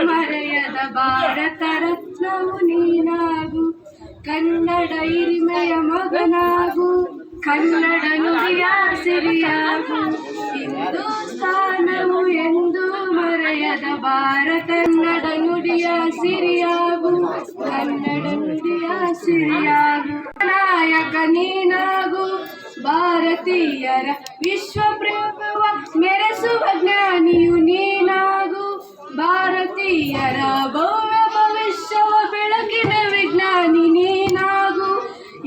ಮರೆಯದ ಭಾರತ ರತ್ನವು ನೀನಾಗು, ಕನ್ನಡ ಹಿರಿಮೆಯ ಮಗನಾಗು, ಕನ್ನಡ ನುಡಿಯ ಸಿರಿಯಾಗು, ಹಿಂದೂಸ್ಥಾನವು ಎಂದು ಮರೆಯದ ಭಾರತ ಕನ್ನಡ ನುಡಿಯ ಸಿರಿಯಾಗು, ಕನ್ನಡ ನುಡಿಯ ಸಿರಿಯಾಗು, ನಾಯಕ ನೀನಾಗು, ಭಾರತೀಯರ ವಿಶ್ವ ಪ್ರೇಮವ ಮೆರೆಸುವ ಜ್ಞಾನಿಯು ನೀನಾಗು, ಭಾರತೀಯರ ಭವ್ಯ ಭವಿಷ್ಯವ ಬೆಳಕಿನ ವಿಜ್ಞಾನಿ ನೀನಾಗು,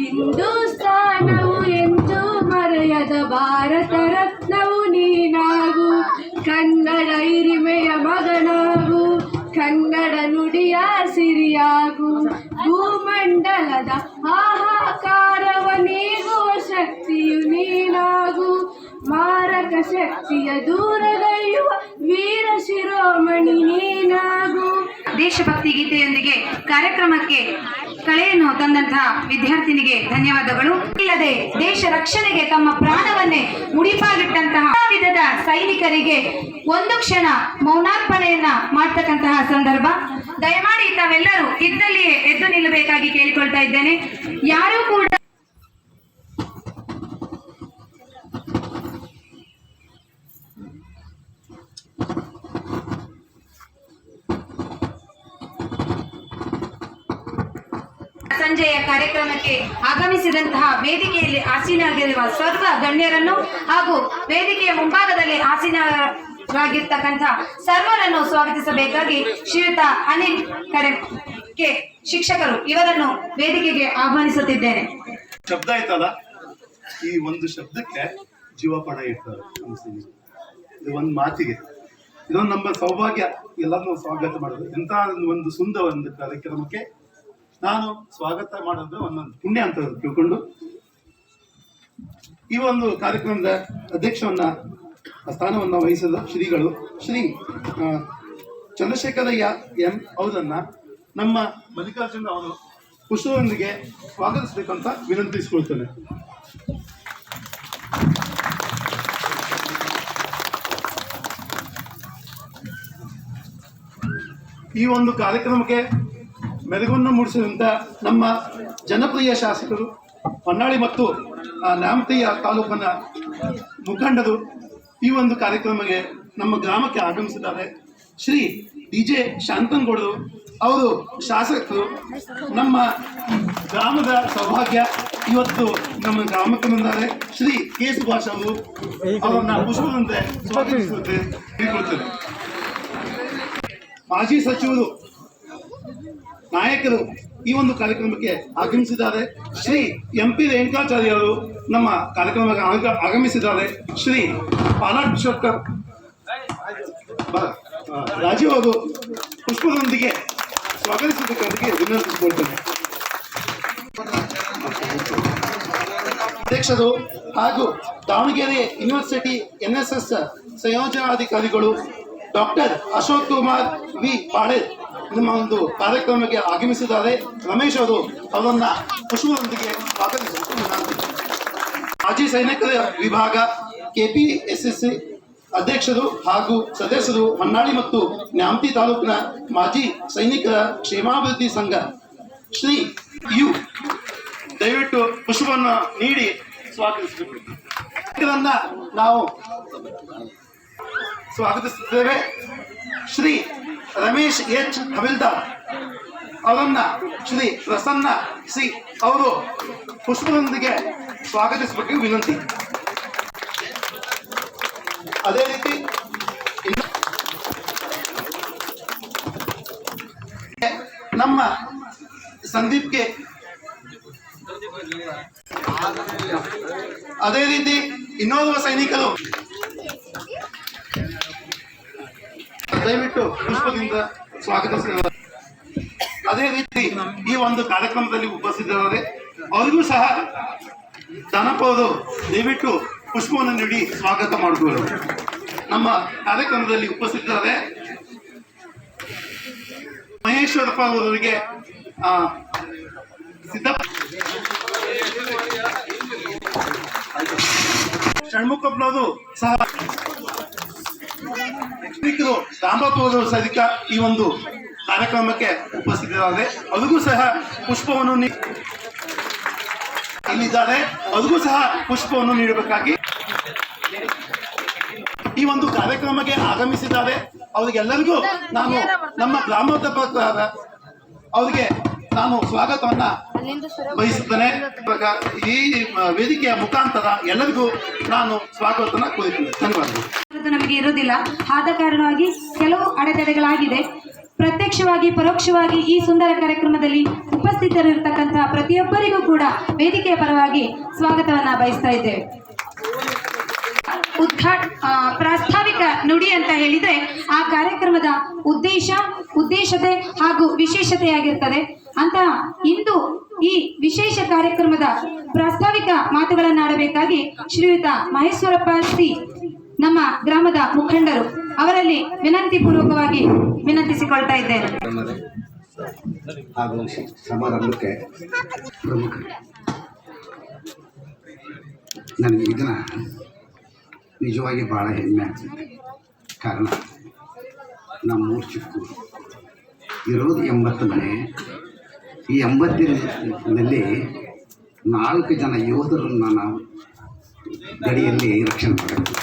ಹಿಂದೂಸ್ಥಾನವು ಎಂದು ಮರೆಯದ ಭಾರತ ರತ್ನವು ನೀನಾಗು, ಕನ್ನಡ ಹಿರಿಮೆಯ ಮಗನಾಗು, ಕನ್ನಡ ನುಡಿಯ ಸಿರಿಯಾಗು, ಭೂಮಂಡಲದ ಹಾಹಾಕಾರವ ನೀಗುವ ಶಕ್ತಿಯು ನೀನಾಗು, ಮಾರಕ ಶಕ್ತಿಯ ದೂರಗೈಯುವ ವೀರ ಶಿರೋಮಣಿ ನೀನಾಗು. ದೇಶಭಕ್ತಿ ಗೀತೆಯೊಂದಿಗೆ ಕಾರ್ಯಕ್ರಮಕ್ಕೆ ಕಳೆಯನ್ನು ತಂದಂತಹ ವಿದ್ಯಾರ್ಥಿನಿಗೆ ಧನ್ಯವಾದಗಳು. ಇಲ್ಲದೆ ದೇಶ ರಕ್ಷಣೆಗೆ ತಮ್ಮ ಪ್ರಾಣವನ್ನೇ ಮುಡಿಪಾಗಿಟ್ಟಂತಹ ವಿಧದ ಸೈನಿಕರಿಗೆ ಒಂದು ಕ್ಷಣ ಮೌನಾರ್ಪಣೆಯನ್ನ ಮಾಡ್ತಕ್ಕಂತಹ ಸಂದರ್ಭ. ದಯಮಾಡಿ ತಾವೆಲ್ಲರೂ ಇದ್ದಲ್ಲಿಯೇ ಎದ್ದು ನಿಲ್ಲಬೇಕಾಗಿ ಕೇಳಿಕೊಳ್ತಾ ಇದ್ದೇನೆ. ಯಾರೂ ಕೂಡ ಸಂಜೆಯ ಕಾರ್ಯಕ್ರಮಕ್ಕೆ ಆಗಮಿಸಿದಂತಹ ವೇದಿಕೆಯಲ್ಲಿ ಆಸೀನರಾಗಿರುವ ಸರ್ವ ಗಣ್ಯರನ್ನು ಹಾಗೂ ವೇದಿಕೆಯ ಮುಂಭಾಗದಲ್ಲಿ ಆಸೀನರಾಗಿರ್ತಕ್ಕಂಥ ಸರ್ವರನ್ನು ಸ್ವಾಗತಿಸಬೇಕಾಗಿ ಶ್ರೀಯುತ ಅನಿಲ್ ಕಡೆಕೆ ಶಿಕ್ಷಕರು ಇವರನ್ನು ವೇದಿಕೆಗೆ ಆಹ್ವಾನಿಸುತ್ತಿದ್ದೇನೆ. ಶಬ್ದ ಆಯ್ತಲ್ಲ, ಈ ಒಂದು ಶಬ್ದಕ್ಕೆ ಜೀವಪಣ ಇರ್ತಾರೆ. ಇದು ಒಂದು ಮಾತಿಗೆ ಇದೊಂದು ನಮ್ಮ ಸೌಭಾಗ್ಯ, ಎಲ್ಲರನ್ನೂ ಸ್ವಾಗತ ಮಾಡೋದು. ಎಂತ ಒಂದು ಸುಂದರ ಒಂದು ಕಾರ್ಯಕ್ರಮಕ್ಕೆ ನಾನು ಸ್ವಾಗತ ಮಾಡೋದು ಒಂದೊಂದು ಪುಣ್ಯ ಅಂತ ತಿಳ್ಕೊಂಡು ಈ ಒಂದು ಕಾರ್ಯಕ್ರಮದ ಅಧ್ಯಕ್ಷವನ್ನ ಸ್ಥಾನವನ್ನು ವಹಿಸಿದ ಶ್ರೀಗಳು ಶ್ರೀ ಚಂದ್ರಶೇಖರಯ್ಯ ಎಂ ಅವರನ್ನ ನಮ್ಮ ಮಲ್ಲಿಕಾರ್ಜುನ ಅವರು ಪುಷ್ಪದೊಂದಿಗೆ ಸ್ವಾಗತಿಸಬೇಕಂತ ವಿನಂತಿಸಿಕೊಳ್ತೇನೆ. ಈ ಒಂದು ಕಾರ್ಯಕ್ರಮಕ್ಕೆ ಮೆರುಗನ್ನು ಮೂಡಿಸಿದಂಥ ನಮ್ಮ ಜನಪ್ರಿಯ ಶಾಸಕರು, ಹೊನ್ನಾಳಿ ಮತ್ತು ನ್ಯಾಮತಿಯ ತಾಲೂಕಿನ ಮುಖಂಡರು ಈ ಒಂದು ಕಾರ್ಯಕ್ರಮಕ್ಕೆ ನಮ್ಮ ಗ್ರಾಮಕ್ಕೆ ಆಗಮಿಸಿದ್ದಾರೆ. ಶ್ರೀ DJ ಶಾಂತನಗೌಡರು ಅವರು ಶಾಸಕರು, ನಮ್ಮ ಗ್ರಾಮದ ಸೌಭಾಗ್ಯ. ಇವತ್ತು ನಮ್ಮ ಗ್ರಾಮಕ್ಕೆ ಬಂದರೆ ಶ್ರೀ ಕೆ ಸುಭಾಷ್ ಅವರು ಅವರನ್ನ ಪುಷ್ಪದಂತೆ ಸ್ವಾಗತಿಸುತ್ತೆ ಹೇಳ್ಕೊಳ್ತೇನೆ. ಮಾಜಿ ಸಚಿವರು, ನಾಯಕರು ಈ ಒಂದು ಕಾರ್ಯಕ್ರಮಕ್ಕೆ ಆಗಮಿಸಿದ್ದಾರೆ. ಶ್ರೀ MP ರೇಣುಕಾಚಾರ್ಯ ಅವರು ನಮ್ಮ ಕಾರ್ಯಕ್ರಮಕ್ಕೆ ಆಗಮಿಸಿದ್ದಾರೆ. ಶ್ರೀ ಪಾಲಾಕ್ಷಕರ್ ರಾಜೀವ್ ಅವರು ಪುಷ್ಪದೊಂದಿಗೆ ಸ್ವಾಗತಿಸಬೇಕಾಗಿ ವಿನಂತಿಸಿಕೊಳ್ತೇನೆ. ಅಧ್ಯಕ್ಷರು ಹಾಗೂ ದಾವಣಗೆರೆ ಯೂನಿವರ್ಸಿಟಿ NSS ಸಂಯೋಜನಾಧಿಕಾರಿಗಳು ಡಾಕ್ಟರ್ ಅಶೋಕ್ ಕುಮಾರ್ ವಿ ಪಾಡೆ ನಿಮ್ಮ ಒಂದು ಕಾರ್ಯಕ್ರಮಕ್ಕೆ ಆಗಮಿಸಿದ್ದಾರೆ. ರಮೇಶ್ ಅವರು ಅವರನ್ನ ಪುಷ್ಪದೊಂದಿಗೆ ಸ್ವಾಗತಿಸಬೇಕು. ಮಾಜಿ ಸೈನಿಕರ ವಿಭಾಗ KPSSC ಅಧ್ಯಕ್ಷರು ಹಾಗೂ ಸದಸ್ಯರು, ಹೊನ್ನಾಳಿ ಮತ್ತು ನ್ಯಾಮತಿ ತಾಲೂಕಿನ ಮಾಜಿ ಸೈನಿಕರ ಕ್ಷೇಮಾಭಿವೃದ್ಧಿ ಸಂಘ ಶ್ರೀ ಯು ದಯವಿಟ್ಟು ಪುಷ್ಪವನ್ನು ನೀಡಿ ಸ್ವಾಗತಿಸಬೇಕು. ಇದನ್ನ ನಾವು ಸ್ವಾಗತಿಸುತ್ತೇವೆ. ಶ್ರೀ ರಮೇಶ್ H ಹವಿಲ್ದಾರ್ ಅವರನ್ನ ಶ್ರೀ ಪ್ರಸನ್ನ ಸಿ ಅವರು ಪುಷ್ಪದೊಂದಿಗೆ ಸ್ವಾಗತಿಸಬೇಕು ವಿನಂತಿ. ಅದೇ ರೀತಿ ನಮ್ಮ ಸಂದೀಪ್ಗೆ, ಅದೇ ರೀತಿ ಇನ್ನೋರ್ವ ಸೈನಿಕರು ದಯವಿಟ್ಟು ಪುಷ್ಪದಿಂದ ಸ್ವಾಗತಿಸಿದ್ದಾರೆ. ಅದೇ ರೀತಿ ಈ ಒಂದು ಕಾರ್ಯಕ್ರಮದಲ್ಲಿ ಉಪಸ್ಥಿತರಾದರೆ ಅವರಿಗೂ ಸಹ ದಾನಪ್ಪ ಅವರು ದಯವಿಟ್ಟು ಪುಷ್ಪವನ್ನು ನೀಡಿ ಸ್ವಾಗತ ಮಾಡುವರು. ನಮ್ಮ ಕಾರ್ಯಕ್ರಮದಲ್ಲಿ ಉಪಸ್ಥಿತರಾದರೆ ಮಹೇಶ್ವರಪ್ಪ ಅವರಿಗೆ ಷಣ್ಮುಖಪ್ಪನವರು ಸಹ ಸ್ಪೀಕರು ರಾಮಪ್ಪವರು ಸಹಿತ ಈ ಒಂದು ಕಾರ್ಯಕ್ರಮಕ್ಕೆ ಉಪಸ್ಥಿತರಾದರೆ ಅದಕ್ಕೂ ಸಹ ಪುಷ್ಪವನ್ನು ಇಲ್ಲಿದ್ದಾರೆ, ಅದಕ್ಕೂ ಸಹ ಪುಷ್ಪವನ್ನು ನೀಡಬೇಕಾಗಿ ಈ ಒಂದು ಕಾರ್ಯಕ್ರಮಕ್ಕೆ ಆಗಮಿಸಿದ್ದಾರೆ. ಅವರಿಗೆಲ್ಲರಿಗೂ ನಾನು ನಮ್ಮ ಗ್ರಾಮದ ಅವರಿಗೆ ನಾನು ಸ್ವಾಗತವನ್ನ ಬಯಸುತ್ತೇನೆ. ಈ ವೇದಿಕೆಯ ಮುಖಾಂತರ ಎಲ್ಲರಿಗೂ ನಾನು ಸ್ವಾಗತವನ್ನ ಕೋರುತ್ತೇನೆ. ಧನ್ಯವಾದಗಳು. ನಮಗೆ ಇರುವುದಿಲ್ಲ, ಆದ ಕಾರಣವಾಗಿ ಕೆಲವು ಅಡೆತಡೆಗಳಾಗಿದೆ. ಪ್ರತ್ಯಕ್ಷವಾಗಿ ಪರೋಕ್ಷವಾಗಿ ಈ ಸುಂದರ ಕಾರ್ಯಕ್ರಮದಲ್ಲಿ ಉಪಸ್ಥಿತರಿರತಕ್ಕಂತಹ ಪ್ರತಿಯೊಬ್ಬರಿಗೂ ಕೂಡ ವೇದಿಕೆಯ ಪರವಾಗಿ ಸ್ವಾಗತವನ್ನ ಬಯಸ್ತಾ ಇದ್ದೇವೆ. ಪ್ರಾಸ್ತಾವಿಕ ನುಡಿ ಅಂತ ಹೇಳಿದ್ರೆ ಆ ಕಾರ್ಯಕ್ರಮದ ಉದ್ದೇಶತೆ ಹಾಗೂ ವಿಶೇಷತೆಯಾಗಿರ್ತದೆ ಅಂತ ಇಂದು ಈ ವಿಶೇಷ ಕಾರ್ಯಕ್ರಮದ ಪ್ರಾಸ್ತಾವಿಕ ಮಾತುಗಳನ್ನಾಡಬೇಕಾಗಿ ಶ್ರೀಯುತ ಮಹೇಶ್ವರಪ್ಪ ಸಿ ನಮ್ಮ ಗ್ರಾಮದ ಮುಖಂಡರು ಅವರಲ್ಲಿ ವಿನಂತಿ ಪೂರ್ವಕವಾಗಿ ವಿನಂತಿಸಿಕೊಳ್ತಾ ಇದ್ದೇನೆ. ಹಾಗೂ ಸಮಾರಂಭಕ್ಕೆ ಪ್ರಮುಖ ನನಗೆ ಇದನ್ನ ನಿಜವಾಗಿ ಭಾಳ ಹೆಮ್ಮೆ ಆಗ್ತದೆ. ಕಾರಣ ನಮ್ಮೂರು ಚಿಕ್ಕೂರು ಇರೋದು 80 ಮನೆ. ಈ 80ನಲ್ಲಿ 4 ಜನ ಯೋಧರನ್ನು ನಾವು ಗಡಿಯಲ್ಲಿ ರಕ್ಷಣೆ ಮಾಡಬೇಕು.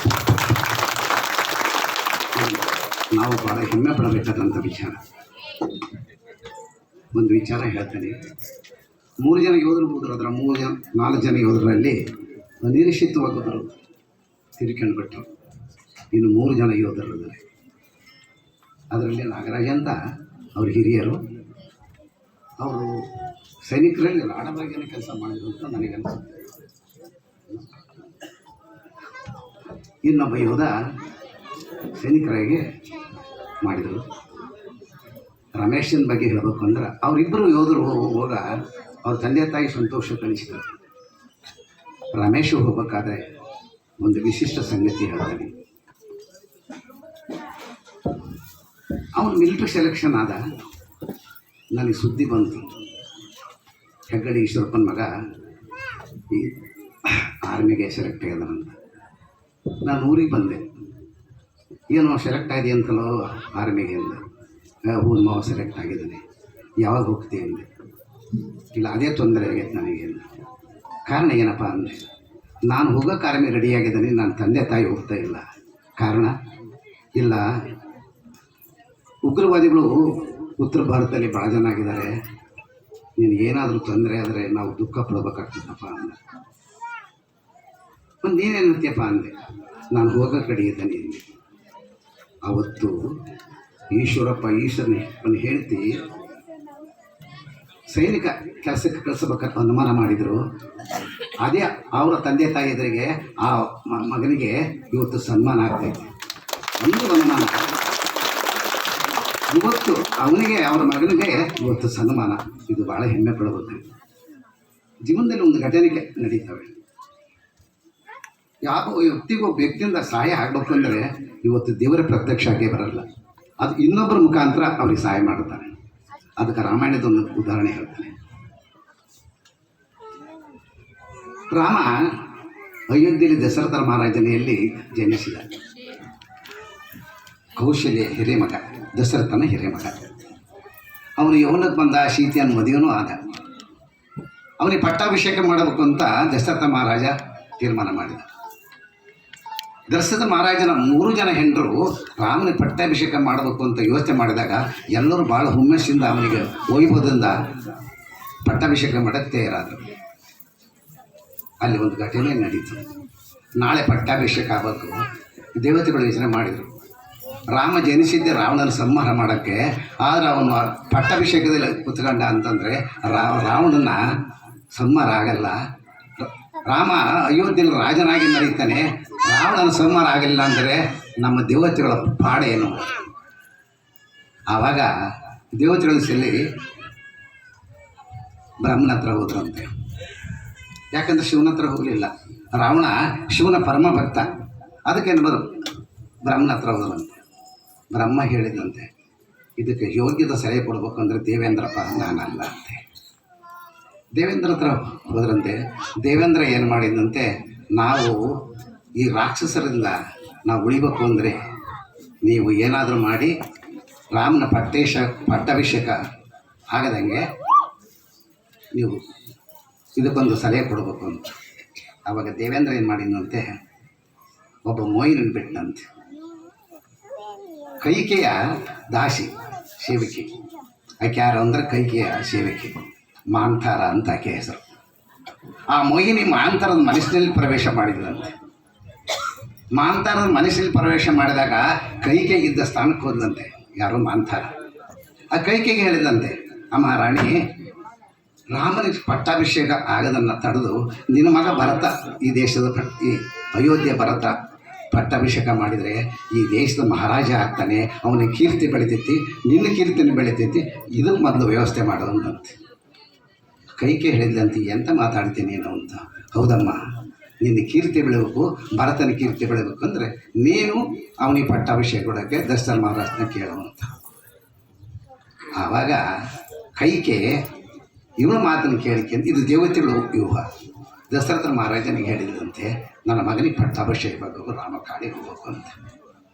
ನಾವು ಭಾಳ ಹೆಮ್ಮೆ ಪಡಬೇಕಾದಂಥ ವಿಚಾರ. ಒಂದು ವಿಚಾರ ಹೇಳ್ತೇನೆ. 3 ಜನ ಯೋಧರು ಹೋದರು. ಅದರ 4 ಜನ ಯೋಧರಲ್ಲಿ ಅನಿರೀಕ್ಷಿತವಾಗೋದರು ತಿರ್ಕೊಂಡು ಬಿಟ್ಟರು. ಇನ್ನು 3 ಜನ ಯೋಧರಿದ್ದಾರೆ. ಅದರಲ್ಲಿ ನಾಗರಾಜ ಅಂತ ಅವ್ರ ಹಿರಿಯರು, ಅವರು ಸೈನಿಕರಲ್ಲಿ ರಾಣಬಾಗಿನ ಕೆಲಸ ಮಾಡಿದ್ರು ಅಂತ ನನಗನ್ಸುತ್ತೆ. ಇನ್ನೊಬ್ಬ ಯೋಧ ಸೈನಿಕರಾಗಿ ಮಾಡಿದರು. ರಮೇಶನ ಬಗ್ಗೆ ಹೇಳಬೇಕು ಅಂದ್ರೆ ಅವರಿಬ್ಬರು ಯೋಧರು ಹೋಗುವಾಗ ಅವ್ರ ತಂದೆ ತಾಯಿ ಸಂತೋಷ ಕಳಿಸಿದರು. ರಮೇಶ್ ಹೋಗ್ಬೇಕಾದ್ರೆ ಒಂದು ವಿಶಿಷ್ಟ ಸಂಗತಿ ಹೇಳ್ತಾನೆ. ಅವನು ಮಿಲಿಟರಿ ಸೆಲೆಕ್ಷನ್ ಆದ. ನನಗೆ ಸುದ್ದಿ ಬಂತು, ಹೆಗ್ಗಡಿ ಈಶ್ವರಪ್ಪನ ಮಗ ಈ ಆರ್ಮಿಗೆ ಸೆಲೆಕ್ಟ್ ಆಗ್ಯದಂತ. ನಾನು ಊರಿಗೆ ಬಂದೆ. ಏನೋ ಸೆಲೆಕ್ಟ್ ಆಗಿದೆ ಅಂತಲೋ ಆರ್ಮಿಗೆ ಅಂದ. ಹೂನ್ ಮಾವ ಸೆಲೆಕ್ಟ್ ಆಗಿದ್ದಾನೆ, ಯಾವಾಗ ಹೋಗ್ತೀನಿ ಅಂದೆ. ಇಲ್ಲ, ಅದೇ ತೊಂದರೆ ಆಗೈತೆ ನನಗೆ ಅಂದ. ಕಾರಣ ಏನಪ್ಪ ಅಂದೆ. ನಾನು ಹೋಗೋಕೆ ಆರ್ಮಿ ರೆಡಿಯಾಗಿದ್ದೀನಿ, ನನ್ನ ತಂದೆ ತಾಯಿ ಹೋಗ್ತಾ ಇಲ್ಲ. ಕಾರಣ ಇಲ್ಲ, ಉಗ್ರವಾದಿಗಳು ಉತ್ತರ ಭಾರತದಲ್ಲಿ ಭಾಳ ಜನ ಆಗಿದ್ದಾರೆ, ನಿನಗೇನಾದರೂ ತೊಂದರೆ ಆದರೆ ನಾವು ದುಃಖ ಪಡಬೇಕಾಗ್ತದಪ್ಪ ಅಂದ. ಒಂದು ನೀನೇನಂತೀಯಪ್ಪ ಅಂದೆ. ನಾನು ಹೋಗೋಕೆ ರೆಡಿ ಇದ್ದೇನೆ ಅಂದೆ. ಅವತ್ತು ಈಶ್ವರನ ಹೇಳ್ತಿ ಸೈನಿಕ ಕೆಲಸಕ್ಕೆ ಕಳಿಸ್ಬೇಕಂತ ಅನುಮಾನ ಮಾಡಿದರು. ಅದೇ ಅವರ ತಂದೆ ತಾಯಿ ಎದುರಿಗೆ ಆ ಮಗನಿಗೆ ಇವತ್ತು ಸನ್ಮಾನ ಆಗ್ತೈತೆ. ಒಂದು ಅನುಮಾನ, ಇವತ್ತು ಅವನಿಗೆ ಅವ್ರ ಮಗನಿಗೆ ಇವತ್ತು ಸನ್ಮಾನ. ಇದು ಭಾಳ ಹೆಮ್ಮೆ ಪಡಬೇಕು. ಜೀವನದಲ್ಲಿ ಒಂದು ಘಟನೆ ನಡೀತವೆ. ಯಾವ ವ್ಯಕ್ತಿಯಿಂದ ಸಹಾಯ ಆಗಬೇಕು ಅಂದರೆ ಇವತ್ತು ದೇವರ ಪ್ರತ್ಯಕ್ಷ ಆಗೇ ಬರಲ್ಲ, ಅದು ಇನ್ನೊಬ್ಬರ ಮುಖಾಂತರ ಅವ್ರಿಗೆ ಸಹಾಯ ಮಾಡ್ತಾರೆ. ಅದಕ್ಕೆ ರಾಮಾಯಣದ ಒಂದು ಉದಾಹರಣೆ ಹೇಳ್ತಾನೆ. ರಾಮ ಅಯೋಧ್ಯೆಯಲ್ಲಿ ದಶರಥ ಮಹಾರಾಜನೆಯಲ್ಲಿ ಜನಿಸಿದ. ಕೌಶಲ್ಯ ಹಿರೇಮಗ, ದಶರಥನ ಹಿರೇಮಗ. ಅವನು ಯೌವನಕ್ಕೆ ಬಂದ, ಸೀತೆಯನ್ನು ಮದುವೆನೂ ಆದ. ಅವನಿಗೆ ಪಟ್ಟಾಭಿಷೇಕ ಮಾಡಬೇಕು ಅಂತ ದಶರಥ ಮಹಾರಾಜ ತೀರ್ಮಾನ ಮಾಡಿದ. ದಶರಥ ಮಹಾರಾಜನ 3 ಜನ ಹೆಂಡರು ರಾಮನಿಗೆ ಪಟ್ಟಾಭಿಷೇಕ ಮಾಡಬೇಕು ಅಂತ ಯೋಚನೆ ಮಾಡಿದಾಗ ಎಲ್ಲರೂ ಭಾಳ ಹುಮ್ಮಸ್ಸಿಂದ ಅವನಿಗೆ ವೈಭವದಿಂದ ಪಟ್ಟಾಭಿಷೇಕ ಮಾಡೋಕ್ಕೆ ತಯಾರಾದರು. ಅಲ್ಲಿ ಒಂದು ಘಟನೆ ನಡೀತು. ನಾಳೆ ಪಟ್ಟಾಭಿಷೇಕ ಆಗಬೇಕು. ದೇವತೆಗಳು ಯೋಚನೆ ಮಾಡಿದರು. ರಾಮ ಜನಿಸಿದ್ದೆ ರಾವಣನ ಸಂಹಾರ ಮಾಡೋಕ್ಕೆ. ಆದರೆ ಅವನು ಪಟ್ಟಾಭಿಷೇಕದಲ್ಲಿ ಕುತ್ಕೊಂಡ ಅಂತಂದರೆ ರಾವಣನ ಸಂಹಾರ ಆಗಲ್ಲ. ರಾಮ ಅಯೋಧ್ಯೆಯಲ್ಲಿ ರಾಜನಾಗಿ ನಡೀತಾನೆ, ರಾವಣನ ಸಂಹಾರ ಆಗಲಿಲ್ಲ ಅಂದರೆ ನಮ್ಮ ದೇವತೆಗಳ ಪಾಡೇನು? ಆವಾಗ ದೇವತೆಗಳ ಸೆಲ್ಲಿ ಬ್ರಹ್ಮನ ಹತ್ರ ಹೋದ್ರಂತೆ. ಯಾಕಂದರೆ ಶಿವನ ಹತ್ರ ಹೋಗಲಿಲ್ಲ. ರಾವಣ ಶಿವನ ಪರಮ ಭಕ್ತ. ಅದಕ್ಕೇನು ಬ್ರಹ್ಮನ ಹತ್ರ ಹೋದ್ರಂತೆ. ಬ್ರಹ್ಮ ಹೇಳಿದಂತೆ, ಇದಕ್ಕೆ ಯೋಗ್ಯದ ಸಲಹೆ ಕೊಡ್ಬೇಕು ಅಂದರೆ ದೇವೇಂದ್ರಪ್ಪ, ನಾನಲ್ಲ ಅಂತೆ. ದೇವೇಂದ್ರ ಹತ್ರ ಹೋದ್ರಂತೆ. ದೇವೇಂದ್ರ ಏನು ಮಾಡಿದಂತೆ, ನಾವು ಈ ರಾಕ್ಷಸರಿಂದ ನಾವು ಉಳಿಬೇಕು ಅಂದರೆ ನೀವು ಏನಾದರೂ ಮಾಡಿ ರಾಮನ ಪಟ್ಟಾಭಿಷೇಕ ಆಗದಂಗೆ ನೀವು ಇದಕ್ಕೊಂದು ಸಲಹೆ ಕೊಡಬೇಕು ಅಂತ. ಆವಾಗ ದೇವೇಂದ್ರ ಏನು ಮಾಡಿದಂತೆ, ಒಬ್ಬ ಮೊಯ್ನನ್ನು ಬಿಟ್ಟಂತೆ. ಕೈಕೆಯ ದಾಸಿ ಸೇವಿಕೆ, ಆಕೆ ಯಾರು ಅಂದರೆ ಕೈಕೆಯ ಸೇವಿಕೆ, ಮಾಂಥಾರ ಅಂತ ಆಕೆ ಹೆಸರು. ಆ ಮೊಯ್ನಿ ಮಾಂಥಾರದ ಮನಸ್ಸಿನಲ್ಲಿ ಪ್ರವೇಶ ಮಾಡಿದಂತೆ. ಮಾಂಥಾರದ ಮನಸ್ಸಿನಲ್ಲಿ ಪ್ರವೇಶ ಮಾಡಿದಾಗ ಕೈಕೆಗಿದ್ದ ಸ್ಥಾನಕ್ಕೆ ಹೋದಂತೆ ಯಾರೋ ಮಾಂಥಾರ. ಆ ಕೈಕೆಗೆ ಹೇಳಿದಂತೆ, ಅಮ್ಮ ರಾಣಿ, ರಾಮನಿಗೆ ಪಟ್ಟಾಭಿಷೇಕ ಆಗದನ್ನು ತಡೆದು ನಿನ್ನ ಮಗ ಭರತ ಈ ದೇಶದ ಈ ಅಯೋಧ್ಯೆ ಭರತ ಪಟ್ಟಾಭಿಷೇಕ ಮಾಡಿದರೆ ಈ ದೇಶದ ಮಹಾರಾಜ ಆಗ್ತಾನೆ, ಅವನ ಕೀರ್ತಿ ಬೆಳಿತೈತಿ, ನಿನ್ನ ಕೀರ್ತಿನ ಬೆಳಿತೈತಿ, ಇದಕ್ಕೆ ಮೊದಲು ವ್ಯವಸ್ಥೆ ಮಾಡೋದಂತೆ. ಕೈಕೆ ಹೇಳಿದಂತೆ, ಎಂತ ಮಾತಾಡ್ತೀನಿ ನೀನು ಅಂತ. ಹೌದಮ್ಮ, ನಿನ್ನ ಕೀರ್ತಿ ಬೆಳಬೇಕು, ಭರತನ ಕೀರ್ತಿ ಬೆಳಬೇಕು ಅಂದರೆ ನೀನು ಅವನಿಗೆ ಪಟ್ಟಾಭಿಷೇಕ ಕೊಡೋಕ್ಕೆ ದಶರಥ ಮಹಾರಾಜನ ಕೇಳುವಂತ. ಆವಾಗ ಕೈಕೆ ಇವಳ ಮಾತನ್ನು ಕೇಳಿಕೆ ಅಂತ, ಇದು ದೇವತೆಗಳು ವ್ಯೂಹ. ದಶರಥ ಮಹಾರಾಜನಿಗೆ ಹೇಳಿದಂತೆ, ನನ್ನ ಮಗನಿಗೆ ಪಟ್ಟಾಭಿಷೇಕ ಆಗಬೇಕು, ರಾಮ ಕಾಡಿಗೆ ಹೋಗ್ಬೇಕು ಅಂತ.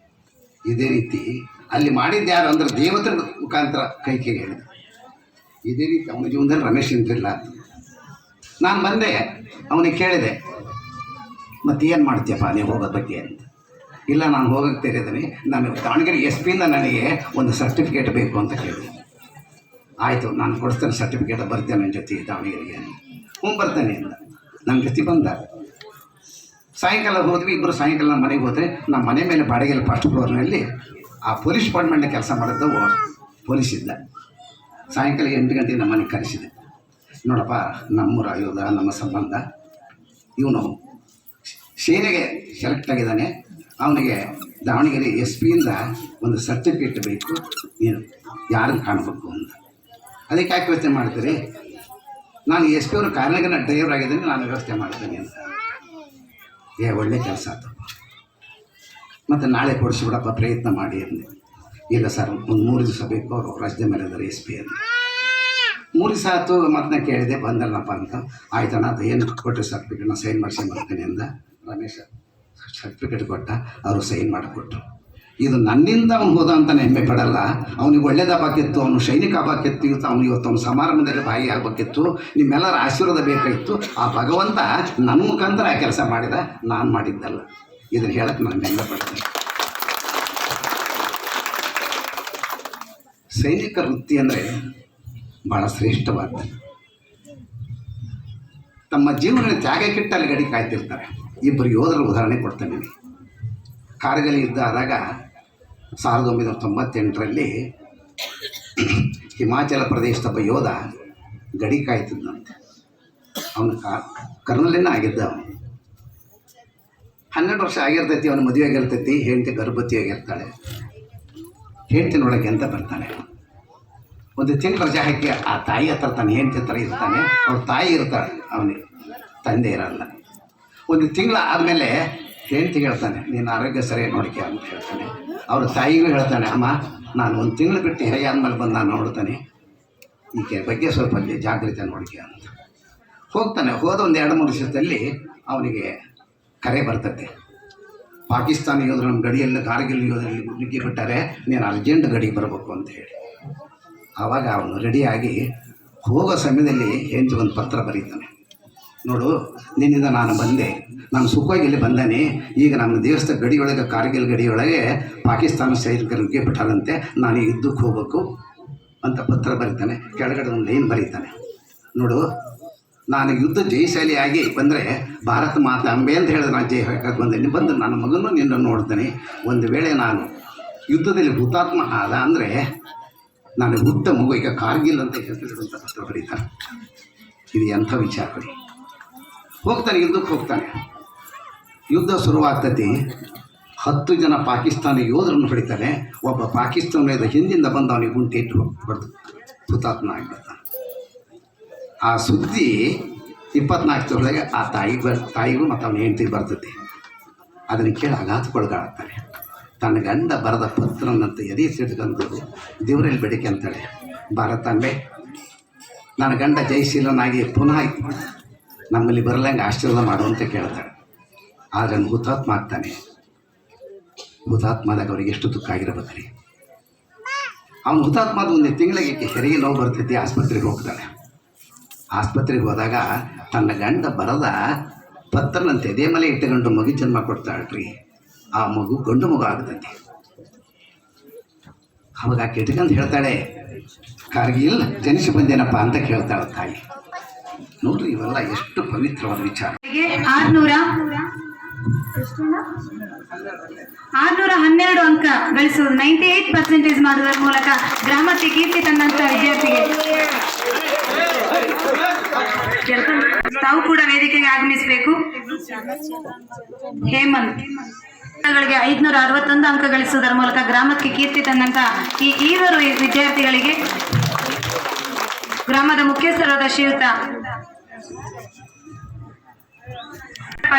ಇದೇ ರೀತಿ ಅಲ್ಲಿ ಮಾಡಿದ್ದು ಯಾರು ಅಂದರೆ ದೇವತರ ಮುಖಾಂತರ ಕೈಕೆಗೆ ಹೇಳಿದ. ಇದೇ ರೀತಿ ಅವನ ಜೀವನದಲ್ಲಿ ರಮೇಶ್ ನಿಂತಿಲ್ಲ. ನಾನು ಬಂದೆ, ಅವನಿಗೆ ಕೇಳಿದೆ, ಮತ್ತೇನು ಮಾಡ್ತೀಯಪ್ಪ ನೀವು ಹೋಗೋದ ಬಗ್ಗೆ ಅಂತ. ಇಲ್ಲ, ನಾನು ಹೋಗೋಕ್ಕೆ ತೆರೆದೀನಿ, ನಾನು ದಾವಣಗೆರೆ SP ನನಗೆ ಒಂದು ಸರ್ಟಿಫಿಕೇಟ್ ಬೇಕು ಅಂತ ಕೇಳಿದೆ. ಆಯಿತು, ನಾನು ಕೊಡಿಸ್ತೇನೆ ಸರ್ಟಿಫಿಕೇಟ್, ಬರ್ತೇನೆ ನನ್ನ ಜೊತೆ ದಾವಣಗೆರೆಗೆ. ಬರ್ತೇನೆ ಅಂತ ನನ್ನ ಜೊತೆ ಬಂದ. ಸಾಯಂಕಾಲ ಹೋದ್ವಿ ಇಬ್ಬರು. ಸಾಯಂಕಾಲ ನಮ್ಮ ಮನೆಗೆ ಹೋದರೆ ನಮ್ಮ ಮನೆ ಮೇಲೆ ಬಾಡಿಗೆಯಲ್ಲಿ ಫಸ್ಟ್ ಫ್ಲೋರ್ನಲ್ಲಿ ಆ ಪೊಲೀಸ್ ಡಿಪಾರ್ಟ್ಮೆಂಟ್ನ ಕೆಲಸ ಮಾಡಿದ್ದ ಪೊಲೀಸ್ ಇದ್ದ. ಸಾಯಂಕಾಲ 8 ಗಂಟೆಗೆ ನಮ್ಮ ಮನೆಗೆ ಕರೆಸಿದೆ. ನೋಡಪ್ಪ, ನಮ್ಮೂರ ಆಯೋಧ, ನಮ್ಮ ಸಂಬಂಧ, ಇವನು ಸೇನೆಗೆ ಸೆಲೆಕ್ಟ್ ಆಗಿದ್ದಾನೆ, ಅವನಿಗೆ ದಾವಣಗೆರೆ SP ಒಂದು ಸರ್ಟಿಫಿಕೇಟ್ ಬೇಕು, ನೀನು ಯಾರನ್ನು ಕಾಣಬೇಕು ಅಂತ. ಅದಕ್ಕೆ ಯಾಕೆ ವ್ಯವಸ್ಥೆ ಮಾಡ್ತೀರಿ? ನಾನು SP ಅವ್ರ ಕಾರಣಕ್ಕೆ ಡ್ರೈವರ್ ಆಗಿದ್ದೀನಿ, ನಾನು ವ್ಯವಸ್ಥೆ ಮಾಡ್ತೀನಿ ಅಂತ. ಒಳ್ಳೆ ಕೆಲಸ ಆಯ್ತು, ಮತ್ತು ನಾಳೆ ಕೊಡಿಸ್ಬಿಡಪ್ಪ, ಪ್ರಯತ್ನ ಮಾಡಿ ಅಂದೆ. ಇಲ್ಲ ಸರ್, ಒಂದು 3 ದಿವಸ ಬೇಕು, ಅವರು ರಜೆ ಮೇಲೆ ಇದ್ದಾರೆ SP ಅಂತ. 3 ದಿವಸ ಆಯ್ತು, ಮತ್ತೆ ಕೇಳಿದೆ, ಬಂದಲ್ಲಪ್ಪ ಅಂತ. ಆಯ್ತಣ್ಣ, ಅದು ಏನು ಕೊಟ್ಟರೆ ಸರ್ಟಿಫಿಕೇಟ್ನ ಸೈನ್ ಮಾಡಿಸಿ ಬರ್ತೀನಿ ಅಂದ. ರಮೇಶ ಸರ್ಟಿಫಿಕೇಟ್ ಕೊಟ್ಟ, ಅವರು ಸೈನ್ ಮಾಡಿಕೊಟ್ರು. ಇದು ನನ್ನಿಂದ ಅವನು ಹೋದ ಅಂತ ಹೆಮ್ಮೆ ಪಡಲ್ಲ, ಅವನಿಗೆ ಒಳ್ಳೇದಾಗಬೇಕಿತ್ತು, ಅವನು ಸೈನಿಕ ಆಗಬೇಕಿತ್ತು, ಅವನು ಇವತ್ತು ಅವನ ಸಮಾರಂಭದಲ್ಲಿ ಭಾಗಿಯಾಗಬೇಕಿತ್ತು, ನಿಮ್ಮೆಲ್ಲರ ಆಶೀರ್ವಾದ ಬೇಕಾಗಿತ್ತು. ಆ ಭಗವಂತ ನನ್ನ ಮುಖಾಂತರ ಆ ಕೆಲಸ ಮಾಡಿದ, ನಾನು ಮಾಡಿದ್ದಲ್ಲ. ಇದನ್ನು ಹೇಳಕ್ಕೆ ನಾನು ಹೆಮ್ಮೆ ಪಡ್ತೀನಿ. ಸೈನಿಕ ವೃತ್ತಿ ಅಂದರೆ ಭಾಳ ಶ್ರೇಷ್ಠವಾದ. ತಮ್ಮ ಜೀವನ ತ್ಯಾಗಕ್ಕಿಟ್ಟು ಅಲ್ಲಿ ಗಡಿ ಕಾಯ್ತಿರ್ತಾರೆ. ಇಬ್ಬರು ಯೋಧರ ಉದಾಹರಣೆ ಕೊಡ್ತೇನೆ. ಕಾರ್ಗಿಲ್ ಯುದ್ಧ ಆದಾಗ 1998ರಲ್ಲಿ ಹಿಮಾಚಲ ಪ್ರದೇಶದ ಒಬ್ಬ ಯೋಧ ಗಡಿ ಕಾಯ್ತಿದ್ದಂತೆ. ಅವನು ಕರ್ನಲ್ಲೇನ ಆಗಿದ್ದ. ಅವನು 12 ವರ್ಷ ಆಗಿರ್ತೈತಿ, ಅವನು ಮದುವೆ ಆಗಿರ್ತೈತಿ, ಹೆಂಡತಿ ಗರ್ಭವತಿಯಾಗಿರ್ತಾಳೆ. ಹೆಂಡತಿ ನೋಡೋಕ್ಕೆ ಅಂತ ಬರ್ತಾನೆ. ಒಂದು ತಿಂಗಳು ರಜೆ ಹಾಕಿ ಆ ತಾಯಿ ಹತ್ರ ತಾನು ಹೆಂಡತಿ ಹತ್ರ ಇರ್ತಾನೆ. ಅವ್ರ ತಾಯಿ ಇರ್ತಾಳೆ, ಅವನಿಗೆ ತಂದೆ ಇರಲ್ಲ. ಒಂದು ತಿಂಗಳು ಆದಮೇಲೆ ಹೆಂಡತಿಗೆ ಹೇಳ್ತಾನೆ, ನೀನು ಆರೋಗ್ಯ ಸರಿಯಾಗಿ ನೋಡಿಕೆ ಅಂತ ಹೇಳ್ತಾನೆ. ಅವ್ರ ತಾಯಿಗೂ ಹೇಳ್ತಾನೆ, ಅಮ್ಮ ನಾನು 1 ತಿಂಗಳು ಬಿಟ್ಟು ಹೇಗೆ ಆದಮೇಲೆ ಬಂದು ನಾನು ನೋಡ್ತಾನೆ, ಈಕೆ ಬಗ್ಗೆ ಸ್ವಲ್ಪ ಜಾಗ್ರತೆ ನೋಡಿಕೆ ಅಂತ ಹೋಗ್ತಾನೆ. ಹೋದ ಒಂದು 2-3 ದಿವಸದಲ್ಲಿ ಅವನಿಗೆ ಕರೆ ಬರ್ತದೆ, ಪಾಕಿಸ್ತಾನ ಯೋಧರು ನಮ್ಮ ಗಡಿಯಲ್ಲಿ ಕಾರ್ಗಿಲ್ ಯೋಧರಲ್ಲಿ ನುಗ್ಗಿ ಬಿಟ್ಟಾರೆ, ನೀನು ಅರ್ಜೆಂಟ್ ಗಡಿಗೆ ಬರಬೇಕು ಅಂತ ಹೇಳಿ. ಆವಾಗ ಅವನು ರೆಡಿಯಾಗಿ ಹೋಗೋ ಸಮಯದಲ್ಲಿ ಹೆಂಡತಿ ಒಂದು ಪತ್ರ ಬರೀತಾನೆ. ನೋಡು, ನಿನ್ನಿಂದ ನಾನು ಬಂದೆ, ನಾನು ಸುಖವಾಗಿ ಇಲ್ಲಿ ಬಂದಾನೆ. ಈಗ ನಮ್ಮ ದೇಶದ ಗಡಿಯೊಳಗೆ, ಕಾರ್ಗಿಲ್ ಗಡಿಯೊಳಗೆ ಪಾಕಿಸ್ತಾನ ಸೈನಿಕರು ನುಗ್ಗಿ ಬಿಟ್ಟಾರಂತೆ, ನಾನು ಯುದ್ಧಕ್ಕೆ ಹೋಗಬೇಕು ಅಂತ ಪತ್ರ ಬರೀತಾನೆ. ಕೆಳಗಡೆ ಒಂದು ಲೈನ್ ಬರೀತಾನೆ, ನೋಡು, ನಾನು ಯುದ್ಧ ಜಯಶಾಲಿಯಾಗಿ ಬಂದರೆ ಭಾರತ ಮಾತಾ ಅಂಬೆ ಅಂತ ಹೇಳಿದ್ರೆ ನಾನು ಜಯ ಹಾಕಕ್ಕೆ ಬಂದೇನೆ. ಬಂದು ನನ್ನ ಮಗನೂ ನಿನ್ನ ನೋಡ್ತೇನೆ. ಒಂದು ವೇಳೆ ನಾನು ಯುದ್ಧದಲ್ಲಿ ಹುತಾತ್ಮ ಆದ ಅಂದರೆ ನಾನು ಹುಟ್ಟ ಮಗು ಈಗ ಕಾರ್ಗಿಲ್ ಅಂತ ಹೆಸರಿಡುವಂಥ ಪತ್ರ ಬರೀತಾನೆ. ಇದು ಎಂಥ ವಿಚಾರ ಬರೀ. ಹೋಗ್ತಾನೆ, ಯುದ್ಧಕ್ಕೆ ಹೋಗ್ತಾನೆ. ಯುದ್ಧ ಶುರುವಾಗ್ತೈತಿ. 10 ಜನ ಪಾಕಿಸ್ತಾನಿ ಯೋಧರನ್ನು ಹೊಡಿತಾನೆ. ಒಬ್ಬ ಪಾಕಿಸ್ತಾನದ ಹಿಂದಿಂದ ಬಂದು ಅವನಿಗೆ ಗುಂಟೇಟು ಹೊಡೆದು ಹುತಾತ್ಮ ಆಗಿಬಿಡ್ತಾನೆ. ಆ ಸುದ್ದಿ 24 ಆ ತಾಯಿಗೂ ಮತ್ತು ಅವನ ಹೆಂಡತಿಗೆ ಬರ್ತೈತಿ. ಅದನ್ನು ಕೇಳಿ ಆಘಾತಕ್ಕೊಳಗಾಗ್ತಾನೆ. ತನ್ನ ಗಂಡ ಬರೆದ ಪತ್ರನಂತ ಎದೆ ಸಿಡ್ಕೊಂಡು ದೇವರಲ್ಲಿ ಬೇಡಿಕೆ ಅಂತಾಳೆ, ಭಾರತಾಂಬೆ, ನನ್ನ ಗಂಡ ಜಯಶೀಲನಾಗಿ ಪುನಃ ನಮ್ಮಲ್ಲಿ ಬರಲಂಗೆ ಆಶೀರ್ವಾದ ಮಾಡುವಂತ ಕೇಳ್ತಾಳೆ. ಆದರೆ ಹುತಾತ್ಮ ಆಗ್ತಾನೆ. ಹುತಾತ್ಮದಾಗ ಅವ್ರಿಗೆ ಎಷ್ಟು ದುಃಖ ಆಗಿರ್ಬೇಕ್ರಿ. ಅವನು ಹುತಾತ್ಮದ ಒಂದು ತಿಂಗಳಿಗೆ ಹೆರಿಗೆ ನೋವು ಬರ್ತೈತಿ, ಆಸ್ಪತ್ರೆಗೆ ಹೋಗ್ತಾನೆ. ಆಸ್ಪತ್ರೆಗೆ ಹೋದಾಗ ತನ್ನ ಗಂಡ ಬರದ ಪತ್ರನಂತೆ ಎದೆ ಮೇಲೆ ಇಟ್ಟುಕೊಂಡು ಮಗು ಜನ್ಮ ಕೊಡ್ತಾಳ್ರಿ. ಆ ಮಗು ಗಂಡು ಮಗು ಆಗ್ತೈತಿ. ಅವಾಗ ಆಕೆ ಇಟ್ಕೊಂಡು ಹೇಳ್ತಾಳೆ, ಕಾರ್ಗಿಲ್ ಜನಿಸಿ ಬಂದೇನಪ್ಪ ಅಂತ ಕೇಳ್ತಾಳೆ ತಾಯಿ. ನೋಡ್ರಿ, ಇವೆಲ್ಲ ಎಷ್ಟು ಪವಿತ್ರವಾದ ವಿಚಾರ. 612 ಅಂಕ ಗಳಿಸುವುದು 98% ಮಾಡುವುದರ ಮೂಲಕ ಗ್ರಾಮಕ್ಕೆ ಕೀರ್ತಿ ತಂದಂತ ವಿದ್ಯಾರ್ಥಿಗೆ ತಾವು ಕೂಡ ವೇದಿಕೆಗೆ ಆಗಮಿಸಬೇಕು. ಹೇಮಂತ್ 561 ಅಂಕ ಗಳಿಸುವುದರ ಮೂಲಕ ಗ್ರಾಮಕ್ಕೆ ಕೀರ್ತಿ ತಂದಂತ ಈ ಈವರು ವಿದ್ಯಾರ್ಥಿಗಳಿಗೆ ಗ್ರಾಮದ ಮುಖ್ಯಸ್ಥರಾದ ಶ್ರೀಯುತ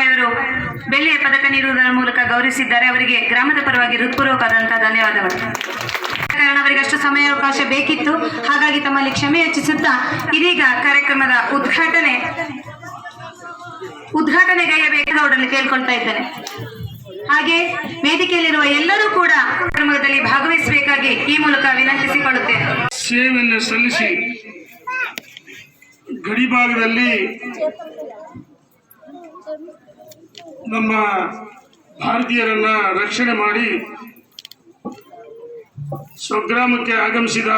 ಇವರು ಬೆಳ್ಳಿಯ ಪದಕ ನೀಡುವುದರ ಮೂಲಕ ಗೌರವಿಸಿದ್ದಾರೆ. ಅವರಿಗೆ ಗ್ರಾಮದ ಪರವಾಗಿ ಹೃತ್ಪೂರ್ವಕವಾದಂತಹ ಧನ್ಯವಾದಗಳು. ಕಾರಣ ಅವರಿಗೆ ಅಷ್ಟು ಸಮಯಾವಕಾಶ ಬೇಕಿತ್ತು, ಹಾಗಾಗಿ ತಮ್ಮಲ್ಲಿ ಕ್ಷಮೆ ಯಾಚಿಸುತ್ತಾ ಇದೀಗ ಕಾರ್ಯಕ್ರಮದ ಉದ್ಘಾಟನೆಗೈಯಬೇಕಾದವರಲ್ಲಿ ಕೇಳ್ಕೊಳ್ತಾ ಇದ್ದೇನೆ. ಹಾಗೆ ವೇದಿಕೆಯಲ್ಲಿರುವ ಎಲ್ಲರೂ ಕೂಡ ಕಾರ್ಯಕ್ರಮದಲ್ಲಿ ಭಾಗವಹಿಸಬೇಕಾಗಿ ಈ ಮೂಲಕ ವಿನಂತಿಸಿಕೊಳ್ಳುತ್ತೇನೆ. ಸೇವೆಯನ್ನು ಸಲ್ಲಿಸಿ ಗಡಿಭಾಗದಲ್ಲಿ ನಮ್ಮ ಭಾರತೀಯರನ್ನ ರಕ್ಷಣೆ ಮಾಡಿ ಸ್ವಗ್ರಾಮಕ್ಕೆ ಆಗಮಿಸಿದ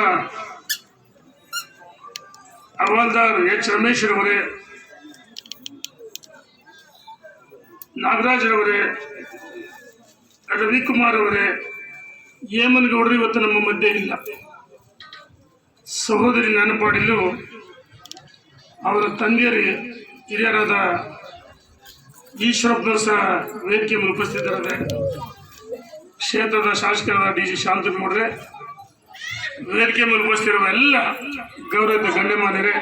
ಹವಾಲ್ದಾರ್ ಎಚ್ ರಮೇಶ್ರವರೇ, ನಾಗರಾಜರವರೇ, ರವಿಕುಮಾರ್ ಅವರೇ, ಹೇಮನಗೌಡರು ಇವತ್ತು ನಮ್ಮ ಮಧ್ಯೆ ಇಲ್ಲ. ಸಹೋದರಿ ನೆನಪಾಡಿಲು ಅವರ ತಂದೆಯರು ಹಿರಿಯರಾದ ಈಶ್ವರಪ್ಪನವರು ಸಹ ವೇದಿಕೆ ಮೇಲೆ ಉಪಸ್ಥಿತರಾದ ಕ್ಷೇತ್ರದ ಶಾಸಕರಾದ ಡಿ ಜಿ ಶಾಂತಗೌಡ್ರೆ, ವೇದಿಕೆ ಮೇಲೆ ಉಪಸ್ಥಿತಿರುವ ಎಲ್ಲ ಗೌರವಿತ ಗಣ್ಯಮಾನ್ಯರೇ,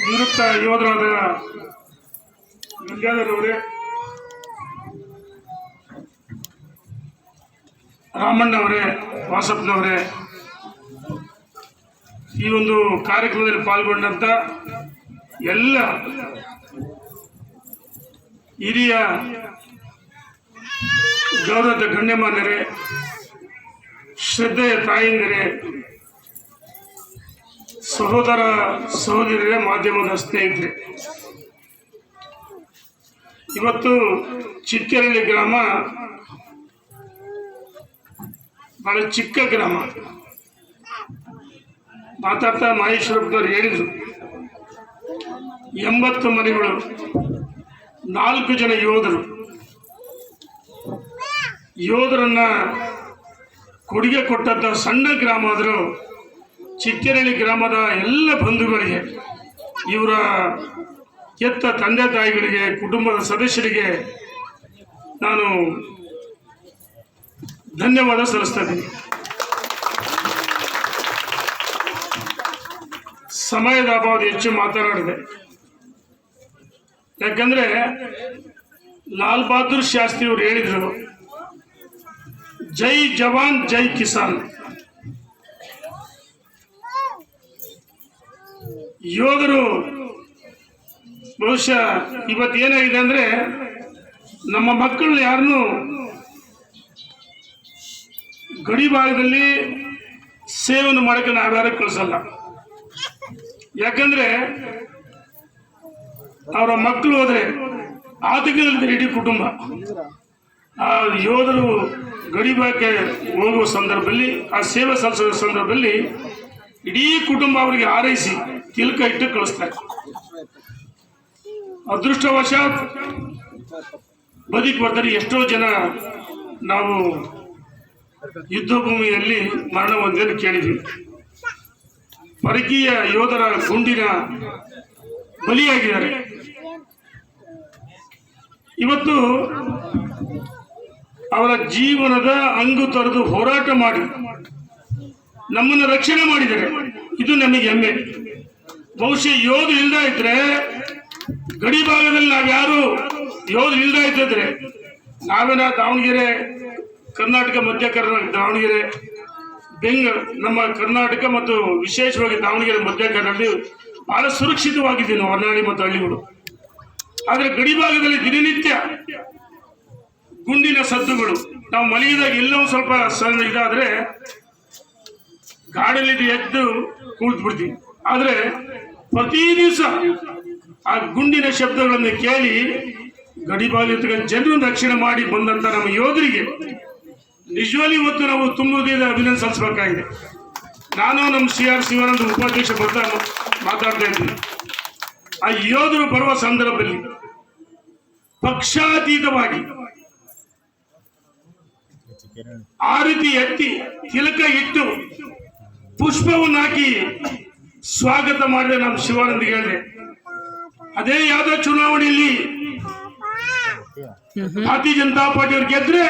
ನಿವೃತ್ತ ಯೋಧರಾದ ಗಂಗಾಧರವರೇ, ರಾಮಣ್ಣವರೇ, ವಾಸಪ್ಪನವರೇ, ಈ ಒಂದು ಕಾರ್ಯಕ್ರಮದಲ್ಲಿ ಪಾಲ್ಗೊಂಡಂತ ಎಲ್ಲ ಹಿರಿಯ ಗೌರವದ ಗಣ್ಯಮಾನ್ಯರೇ, ಶ್ರದ್ಧೆಯ ತಾಯಿಂದರೇ, ಸಹೋದರ ಸಹೋದರಿಯರೇ, ಮಾಧ್ಯಮದ ಸ್ನೇಹಿತರೆ, ಇವತ್ತು ಚಿಕ್ಕರಳ್ಳಿ ಗ್ರಾಮ ಬಹಳ ಚಿಕ್ಕ ಗ್ರಾಮ. ಮಾತಾಡ್ತಾ ಮಹೇಶ್ವರಪ್ಪನವ್ರು ಹೇಳಿದರು, 80 ಮನೆಗಳು, 4 ಜನ ಯೋಧರನ್ನ ಕೊಡುಗೆ ಕೊಟ್ಟಂತ ಸಣ್ಣ ಗ್ರಾಮ ಆದರೂ ಚಿಕ್ಕರಳ್ಳಿ ಗ್ರಾಮದ ಎಲ್ಲ ಬಂಧುಗಳಿಗೆ, ಇವರ ಎತ್ತ ತಂದೆ ತಾಯಿಗಳಿಗೆ, ಕುಟುಂಬದ ಸದಸ್ಯರಿಗೆ ನಾನು ಧನ್ಯವಾದ ಸಲ್ಲಿಸ್ತಾ ಇದ್ದೀನಿ. ಸಮಯದ ಅಭಾವ ಹೆಚ್ಚು ಮಾತನಾಡಿದೆ, ಯಾಕಂದ್ರೆ ಲಾಲ್ ಬಹದ್ದೂರ್ ಶಾಸ್ತ್ರಿ ಅವರು ಹೇಳಿದ್ರು, ಜೈ ಜವಾನ್ ಜೈ ಕಿಸಾನ್. ಯೋಧರು ಬಹುಶಃ ಇವತ್ತು ಏನಾಗಿದೆ ಅಂದ್ರೆ, ನಮ್ಮ ಮಕ್ಕಳನ್ನ ಯಾರನ್ನು ಗಡಿ ಭಾಗದಲ್ಲಿ ಸೇವೆಯನ್ನು ಮಾಡಕ್ಕೆ ನಾವ್ಯಾರು ಕಳಿಸಲ್ಲ. ಯಾಕಂದ್ರೆ ಅವರ ಮಕ್ಕಳು ಹೋದ್ರೆ ಆತಂಕದಲ್ಲಿ ಇಡೀ ಕುಟುಂಬ. ಆ ಯೋಧರು ಗಡಿ ಭಾಗಕ್ಕೆ ಹೋಗುವ ಸಂದರ್ಭದಲ್ಲಿ, ಆ ಸೇವೆ ಸಲ್ಲಿಸುವ ಸಂದರ್ಭದಲ್ಲಿ ಇಡೀ ಕುಟುಂಬ ಅವರಿಗೆ ಹಾರೈಸಿ ತಿಲಕ ಇಟ್ಟು ಕಳಿಸ್ತಾರೆ. ಅದೃಷ್ಟವಶಾತ್ ಬದುಕಿ ಬರ್ತಾರೆ ಎಷ್ಟೋ ಜನ ನಾವು ಯುದ್ಧ ಭೂಮಿಯಲ್ಲಿ ಮರಣ ಹೊಂದಿದ್ದನ್ನು ಕೇಳಿದ್ವಿ. ಪರಕೀಯ ಯೋಧರ ಗುಂಡಿನ ಬಲಿಯಾಗಿದ್ದಾರೆ. ಇವತ್ತು ಅವರ ಜೀವನದ ಅಂಗು ತೊರೆದು ಹೋರಾಟ ಮಾಡಿ ನಮ್ಮನ್ನು ರಕ್ಷಣೆ ಮಾಡಿದ್ದಾರೆ. ಇದು ನಮಗೆ ಹೆಮ್ಮೆ. ಬಹುಶಃ ಯೋಧರು ಇಲ್ದ ಇದ್ರೆ, ಗಡಿ ಭಾಗದಲ್ಲಿ ನಾವ್ಯಾರು ಯೋಧರು ಇಲ್ದ ಇದ್ದಿದ್ರೆ, ನಾವೇನ ದಾವಣಗೆರೆ, ಕರ್ನಾಟಕ, ಮಧ್ಯ ಕರ್ನಾಟಕ, ದಾವಣಗೆರೆ, ನಮ್ಮ ಕರ್ನಾಟಕ ಮತ್ತು ವಿಶೇಷವಾಗಿ ದಾವಣಗೆರೆ, ಮಧ್ಯ ಕರ್ನಾಟಕ ಬಹಳ ಸುರಕ್ಷಿತವಾಗಿದ್ದೀವಿ ನಾವು, ಹೊರನಾಡಿ ಮತ್ತು ಹಳ್ಳಿಗಳು. ಆದರೆ ಗಡಿ ಭಾಗದಲ್ಲಿ ದಿನನಿತ್ಯ ಗುಂಡಿನ ಸದ್ದುಗಳು. ನಾವು ಮಲಗಿದಾಗ ಎಲ್ಲೋ ಸ್ವಲ್ಪ ಸಣ್ಣ ಇದಾದ್ರೆ ಗಾಡಿಯಲ್ಲಿ ಎದ್ದು ಕೂತ್ ಬಿಡ್ತೀವಿ. ಆದ್ರೆ ಪ್ರತಿ ದಿವಸ ಆ ಗುಂಡಿನ ಶಬ್ದಗಳನ್ನು ಕೇಳಿ ಗಡಿಪಾಲಿರ್ತಕ್ಕಂಥ ಜನರನ್ನು ರಕ್ಷಣೆ ಮಾಡಿ ಬಂದಂತ ನಮ್ಮ ಯೋಧರಿಗೆ ನಿಜವಾಗಿ ಇವತ್ತು ನಾವು ತುಂಬ ಹೃದಯದ ಅಭಿನಂದನೆ ಸಲ್ಲಿಸಬೇಕಾಗಿದೆ. ನಾನು ನಮ್ಮ CR ಶಿವಾನಂದ ಉಪಾಧ್ಯಕ್ಷ ಮಾತಾಡ್ತಾ ಇದ್ದೀನಿ. ಆ ಯೋಧರು ಬರುವ ಸಂದರ್ಭದಲ್ಲಿ ಪಕ್ಷಾತೀತವಾಗಿ ಆ ರೀತಿ ಎತ್ತಿ ತಿಲಕ ಇಟ್ಟು ಪುಷ್ಪವನ್ನು ಹಾಕಿ ಸ್ವಾಗತ ಮಾಡಿದೆ. ನಮ್ಮ ಶಿವಾನಂದ್ ಹೇಳಿದೆ, ಅದೇ ಯಾವ್ದೋ ಚುನಾವಣೆಯಲ್ಲಿ ಭಾರತೀಯ ಜನತಾ ಪಾರ್ಟಿ ಅವ್ರು ಗೆದ್ರೆ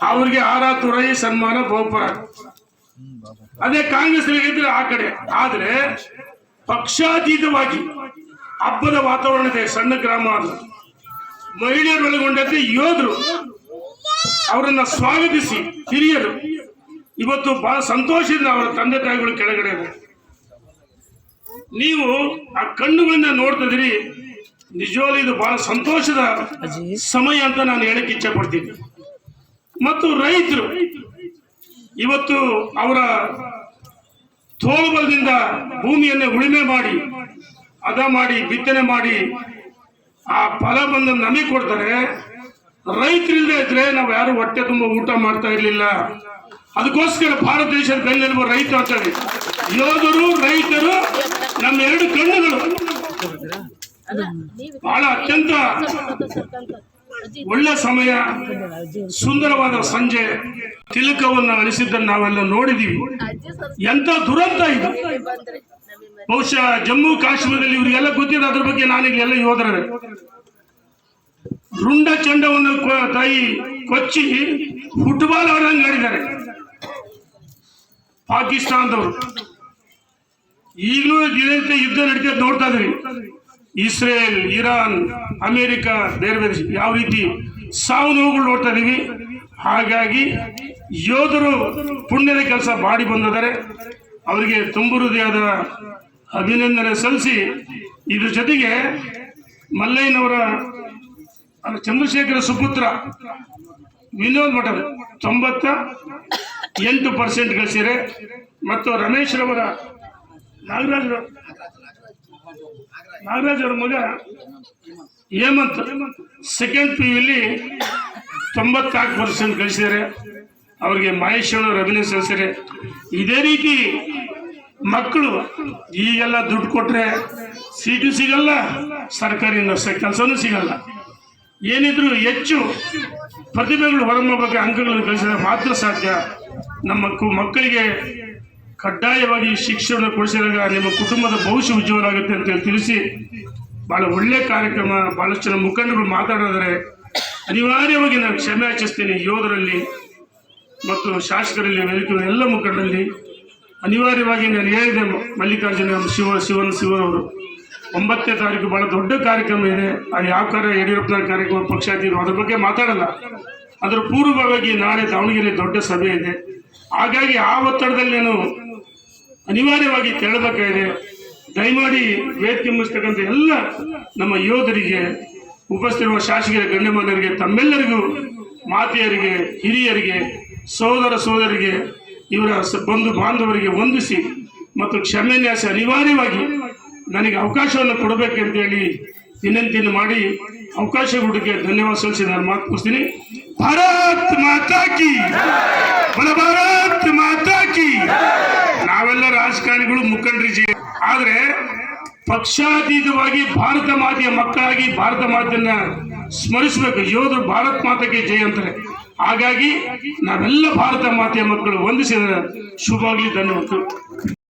ಅವ್ರಿಗೆ ಆರ ತುರೈ ಸನ್ಮಾನ ಬಹುಪರ, ಅದೇ ಕಾಂಗ್ರೆಸ್ ಗೆದ್ರೆ ಆ ಕಡೆ. ಆದ್ರೆ ಪಕ್ಷಾತೀತವಾಗಿ ಹಬ್ಬದ ವಾತಾವರಣ ಇದೆ. ಸಣ್ಣ ಗ್ರಾಮ ಅದು, ಮಹಿಳೆಯರು ಒಳಗೊಂಡಂತೆ ಯೋಧರು ಅವರನ್ನ ಸ್ವಾಗತಿಸಿ ಹಿರಿಯರು ಇವತ್ತು ಬಹಳ ಸಂತೋಷದಿಂದ ಅವರ ತಂದೆ ತಾಯಿಗಳು ಕೆಳಗಡೆ ಇದೆ. ನೀವು ಆ ಕಣ್ಣುಗಳನ್ನ ನೋಡ್ತಿದ್ದೀರಿ. ನಿಜವಾಗ್ಲೂ ಇದು ಬಹಳ ಸಂತೋಷದ ಸಮಯ ಅಂತ ನಾನು ಹೇಳಕ್ಕೆ ಇಚ್ಛೆ ಪಡ್ತೀನಿ. ಮತ್ತು ರೈತರು ಇವತ್ತು ಅವರ ತೋಳುಬಲದಿಂದ ಭೂಮಿಯನ್ನೇ ಉಳುಮೆ ಮಾಡಿ ಹದ ಮಾಡಿ ಬಿತ್ತನೆ ಮಾಡಿ ಆ ಫಲ ಬಂದು ನಮಗೆ ಕೊಡ್ತಾರೆ. ರೈತರಿಲ್ಲದೆ ಇದ್ರೆ ನಾವು ಯಾರು ಹೊಟ್ಟೆ ತುಂಬ ಊಟ ಮಾಡ್ತಾ ಇರ್ಲಿಲ್ಲ. ಅದಕ್ಕೋಸ್ಕರ ಭಾರತ ದೇಶದ ಬೆನ್ನೆಲುಬು ರೈತ ಅಂತಾರೆ. ಯೋಧರು ರೈತರು ನಮ್ಮ ಎರಡು ಕಣ್ಣುಗಳು. ಬಹಳ ಅತ್ಯಂತ ಒಳ್ಳೆ ಸಮಯ, ಸುಂದರವಾದ ಸಂಜೆ, ತಿಲಕವನ್ನು ಅಳಿಸಿದ್ದನ್ನು ನಾವೆಲ್ಲ ನೋಡಿದೀವಿ. ಎಂತ ದುರಂತ ಇದು. ಬಹುಶಃ ಜಮ್ಮು ಕಾಶ್ಮೀರದಲ್ಲಿ ಇವರಿಗೆಲ್ಲ ಗೊತ್ತಿದೆ. ಅದ್ರ ಬಗ್ಗೆ ನಾನೀಗೆಲ್ಲ ಯೋಧರೇ ರುಂಡ ಚಂಡವನ್ನು ತಾಯಿ ಕೊಚ್ಚಿ ಫುಟ್ಬಾಲ್ ಆಡಂಗೆ ಆಡಿದ್ದಾರೆ ಪಾಕಿಸ್ತಾನದವರು. ಈಗಲೂ ದಿನನಿತ್ಯ ಯುದ್ಧ ನಡೀತದೆ ನೋಡ್ತಾ ಇದ್ರಿ. ಇಸ್ರೇಲ್, ಇರಾನ್, ಅಮೆರಿಕ, ಬೇರೆ ಬೇರೆ ಯಾವ ರೀತಿ ಸಾವು ನೋವುಗಳು ನೋಡ್ತಾ ಇದೀವಿ. ಹಾಗಾಗಿ ಯೋಧರು ಪುಣ್ಯದ ಕೆಲಸ ಮಾಡಿ ಬಂದಿದ್ದಾರೆ. ಅವರಿಗೆ ತುಂಬು ಹೃದಯದ ಅಭಿನಂದನೆ ಸಲ್ಲಿಸಿ, ಇದ್ರ ಜೊತೆಗೆ ಮಲ್ಲಯ್ಯನವರ ಚಂದ್ರಶೇಖರ ಸುಪುತ್ರ ವಿನೋದ್ ಮಠ 98% ಗಳಿಸಿದರೆ, ಮತ್ತು ರಮೇಶ್ ರವರ ನಾಗರಾಜ್ ಅವರ ಮಗ ಹೇಮಂತ್ ಸೆಕೆಂಡ್ PU 94% ಗಳಿಸಿದ್ದಾರೆ. ಅವರಿಗೆ ಮಹೇಶ್ ಅವರು ಅಭಿನಂದನೆ ಸಲ್ಲಿಸಿದ್ದಾರೆ. ಇದೇ ರೀತಿ ಮಕ್ಕಳು ಈಗೆಲ್ಲ ದುಡ್ಡು ಕೊಟ್ರೆ ಸೀಟು ಸಿಗಲ್ಲ, ಸರ್ಕಾರಿ ಕೆಲಸನೂ ಸಿಗಲ್ಲ. ಏನಿದ್ರು ಹೆಚ್ಚು ಪ್ರತಿಭೆಗಳು ಹೊರಮುಖ ಅಂಕಗಳನ್ನು ಕಳಿಸಿದ್ರೆ ಮಾತ್ರ ಸಾಧ್ಯ. ನಮ್ಮ ಮಕ್ಕಳಿಗೆ ಕಡ್ಡಾಯವಾಗಿ ಶಿಕ್ಷಣ ಕೊಡಿಸಿದಾಗ ನಿಮ್ಮ ಕುಟುಂಬದ ಭವಿಷ್ಯ ಉಜ್ವಲ ಆಗುತ್ತೆ ಅಂತ ತಿಳಿಸಿ, ಬಹಳ ಒಳ್ಳೆ ಕಾರ್ಯಕ್ರಮ. ಬಹಳಷ್ಟು ಜನ ಮುಖಂಡರು ಮಾತಾಡಿದರೆ ಅನಿವಾರ್ಯವಾಗಿ ನಾನು ಕ್ಷಮೆ ಯಾಚಿಸ್ತೀನಿ. ಯೋಧರಲ್ಲಿ ಮತ್ತು ಶಾಸಕರಲ್ಲಿ, ವೇದಿಕೆ ಎಲ್ಲ ಮುಖಂಡರಲ್ಲಿ ಅನಿವಾರ್ಯವಾಗಿ ನಾನು ಹೇಳಿದೆ. ಮಲ್ಲಿಕಾರ್ಜುನ ಶಿವರವರು 9ನೇ ತಾರೀಕು ಬಹಳ ದೊಡ್ಡ ಕಾರ್ಯಕ್ರಮ ಇದೆ. ಅದು ಯಾವ ಯಡಿಯೂರಪ್ಪನ ಕಾರ್ಯಕ್ರಮ ಪಕ್ಷಾತೀತ, ಅದ್ರ ಬಗ್ಗೆ ಮಾತಾಡಲ್ಲ. ಅದರ ಪೂರ್ವಭಾವಿ ನಾಳೆ ದಾವಣಗೆರೆ ದೊಡ್ಡ ಸಭೆ ಇದೆ. ಹಾಗಾಗಿ ಆ ಒತ್ತಡದಲ್ಲಿ ನಾನು ಅನಿವಾರ್ಯವಾಗಿ ತೆರಳಬೇಕಾಗಿದೆ. ದಯಮಾಡಿ ವೇದಿಕೆ ಮುಗಿಸ್ತಕ್ಕಂಥ ಎಲ್ಲ ನಮ್ಮ ಯೋಧರಿಗೆ, ಉಪಸ್ಥಿತಿರುವ ಶಾಸಕರ ಗಣ್ಯಮಾನ್ಯರಿಗೆ, ತಮ್ಮೆಲ್ಲರಿಗೂ, ಮಾತೆಯರಿಗೆ, ಹಿರಿಯರಿಗೆ, ಸೋದರ ಸೋದರಿಗೆ, ಇವರ ಬಂಧು ಬಾಂಧವರಿಗೆ ವಂದಿಸಿ ಮತ್ತು ಕ್ಷಮೆನ್ಯಾಸ ಅನಿವಾರ್ಯವಾಗಿ ನನಗೆ ಅವಕಾಶವನ್ನು ಕೊಡಬೇಕಂತೇಳಿ ವಿನಂತಿಯನ್ನು ಮಾಡಿ ಅವಕಾಶ ಕೊಡೋಕ್ಕೆ ಧನ್ಯವಾದ ಸಲ್ಲಿಸಿ ನಾನು ಮಾತು ಮುಗಿಸ್ತೀನಿ. ಭಾರತ್ ಮಾತಾ ಕಿ, ಭಾರತ್ ಮಾತಾ ಕಿ. ನಾವೆಲ್ಲ ರಾಜಕಾರಣಿಗಳು, ಮುಖಂಡರಿಗೆ, ಆದ್ರೆ ಪಕ್ಷಾತೀತವಾಗಿ ಭಾರತ ಮಾತೆಯ ಮಕ್ಕಳಾಗಿ ಭಾರತ ಮಾತೆಯನ್ನ ಸ್ಮರಿಸಬೇಕು. ಯೋಧರು ಭಾರತ್ ಮಾತೆಗೆ ಜಯ ಅಂತಾರೆ. ಹಾಗಾಗಿ ನಾವೆಲ್ಲ ಭಾರತ ಮಾತೆಯ ಮಕ್ಕಳು ವಂದಿಸಿದ ಶುಭವಾಗಲಿ. ಧನ್ಯವಾದ.